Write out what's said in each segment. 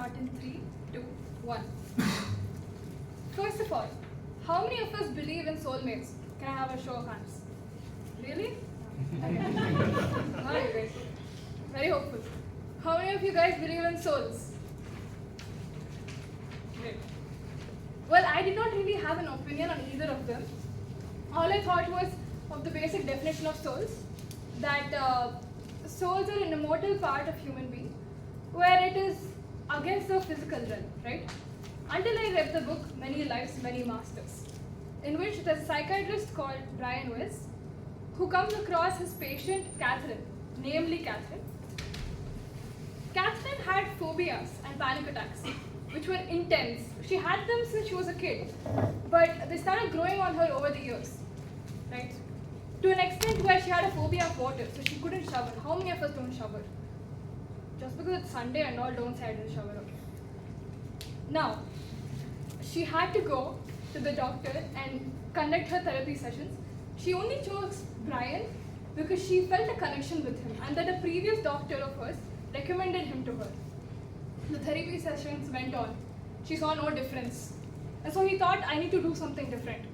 start in 3, 2, 1. First of all, how many of us believe in soulmates? Can I have a show of hands? Really? Okay. All right, guys. Very hopeful. How many of you guys believe in souls? Great. Well, I did not really have an opinion on either of them. All I thought was of the basic definition of souls, that souls are an immortal part of human being, where it is against the physical realm, right? Until I read the book Many Lives, Many Masters, in which there's a psychiatrist called Brian Weiss, who comes across his patient Catherine, namely Catherine. Catherine had phobias and panic attacks, which were intense. She had them since she was a kid, but they started growing on her over the years, right? To an extent where she had a phobia of water, so she couldn't shower. How many of us don't shower? Just because it's Sunday and all, don't say I didn't shower, okay? Now, she had to go to the doctor and conduct her therapy sessions. She only chose Brian because she felt a connection with him and that a previous doctor of hers recommended him to her. The therapy sessions went on. She saw no difference. And so he thought, I need to do something different.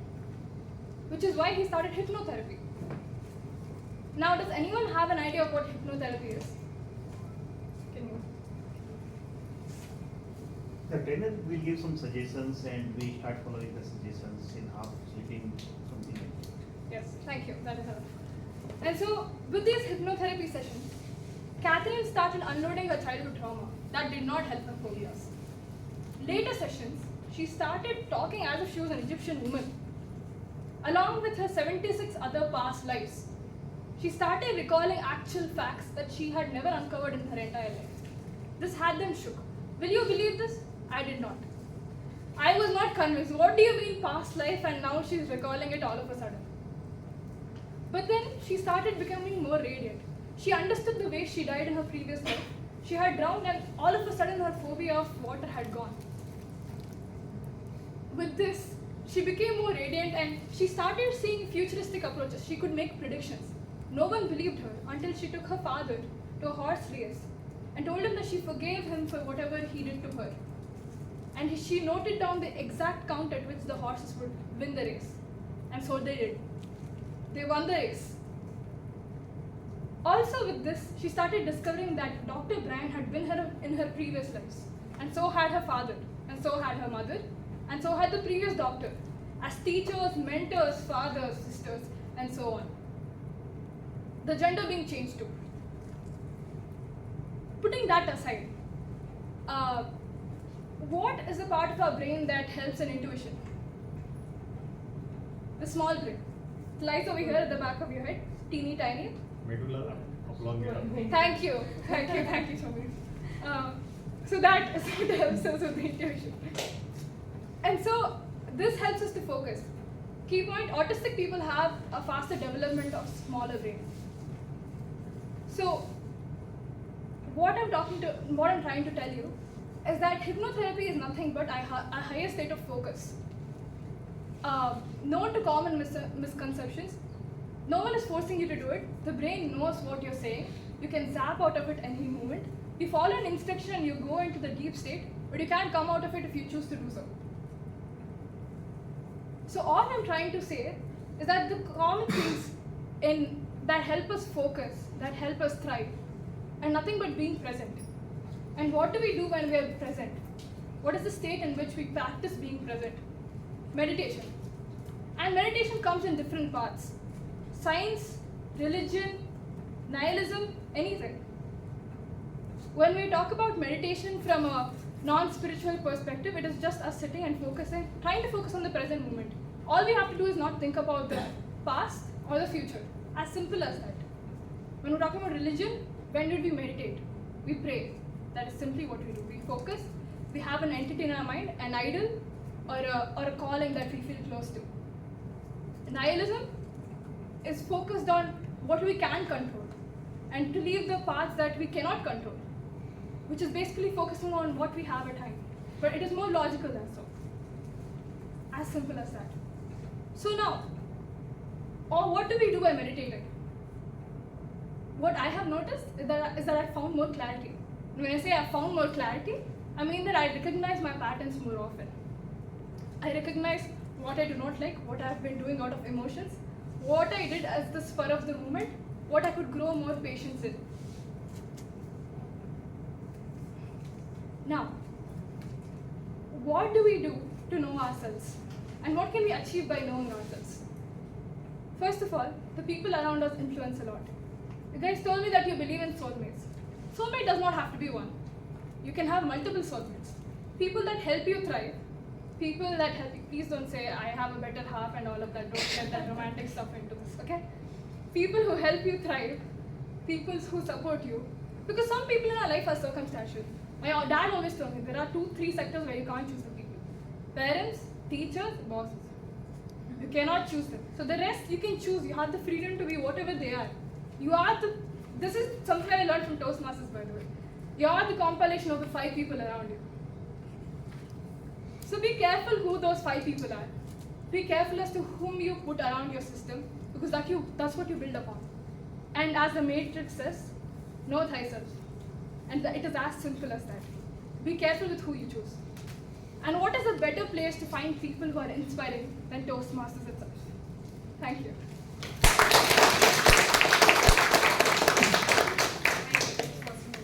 Which is why he started hypnotherapy. Now, does anyone have an idea of what hypnotherapy is? Can you? The trainer will give some suggestions and we start following the suggestions in half sleeping, something like that. Yes, thank you. That is enough. And so, with these hypnotherapy sessions, Catherine started unloading her childhood trauma. That did not help her phobias. Later sessions, she started talking as if she was an Egyptian woman, along with her 76 other past lives. She started recalling actual facts that she had never uncovered in her entire life. This had them shook. Will you believe this? I did not. I was not convinced. What do you mean past life and now she's recalling it all of a sudden? But then she started becoming more radiant. She understood the way she died in her previous life. She had drowned and all of a sudden her phobia of water had gone. With this, she became more radiant and she started seeing futuristic approaches. She could make predictions. No one believed her until she took her father to a horse race and told him that she forgave him for whatever he did to her. And she noted down the exact count at which the horses would win the race. And so they did. They won the race. Also with this, she started discovering that Dr. Brian had been her in her previous lives. And so had her father. And so had her mother. And so had the previous doctor. As teachers, mentors, fathers, sisters, and so on. The gender being changed too. Putting that aside, what is the part of our brain that helps in intuition? The small brain. It lies over here at the back of your head, teeny tiny. Medulla oblongata. Thank you so much. So that is what helps us with the intuition. And so this helps us to focus. Key point, autistic people have a faster development of smaller brain. So what I'm trying to tell you is that hypnotherapy is nothing but a higher state of focus. Known to common misconceptions, no one is forcing you to do it. The brain knows what you're saying. You can zap out of it any moment. You follow an instruction and you go into the deep state, but you can't come out of it if you choose to do so. So all I'm trying to say is that the common things that help us focus, that help us thrive, are nothing but being present. And what do we do when we are present? What is the state in which we practice being present? Meditation. And meditation comes in different parts. Science, religion, nihilism, anything. When we talk about meditation from a non-spiritual perspective, it is just us sitting and focusing, trying to focus on the present moment. All we have to do is not think about the past or the future. As simple as that. When we're talking about religion, when did we meditate? We pray. That is simply what we do. We focus. We have an entity in our mind, an idol, or a calling that we feel close to. Nihilism is focused on what we can control and to leave the parts that we cannot control, which is basically focusing on what we have at hand. But it is more logical than so. As simple as that. So now, what do we do by meditating? What I have noticed is that I found more clarity. When I say I found more clarity, I mean that I recognize my patterns more often. I recognize what I do not like, what I have been doing out of emotions, what I did as the spur of the moment, what I could grow more patience in. Now, what do we do to know ourselves? And what can we achieve by knowing ourselves? First of all, the people around us influence a lot. You guys told me that you believe in soulmates. Soulmate does not have to be one. You can have multiple soulmates. People that help you thrive. People that help you. Please don't say, I have a better half and all of that. Don't get that romantic stuff into this, okay? People who help you thrive. People who support you. Because some people in our life are circumstantial. My dad always told me there are 2-3 sectors where you can't choose the people. Parents, teachers, bosses. You cannot choose them. So the rest you can choose. You have the freedom to be whatever they are. You are the, this is something I learned from Toastmasters, by the way. You are the compilation of the 5 people around you. So be careful who those 5 people are. Be careful as to whom you put around your system, because that's what you build upon. And as the Matrix says, know thyself. And it is as simple as that. Be careful with who you choose. And what is a better place to find people who are inspiring than Toastmasters itself? Thank you.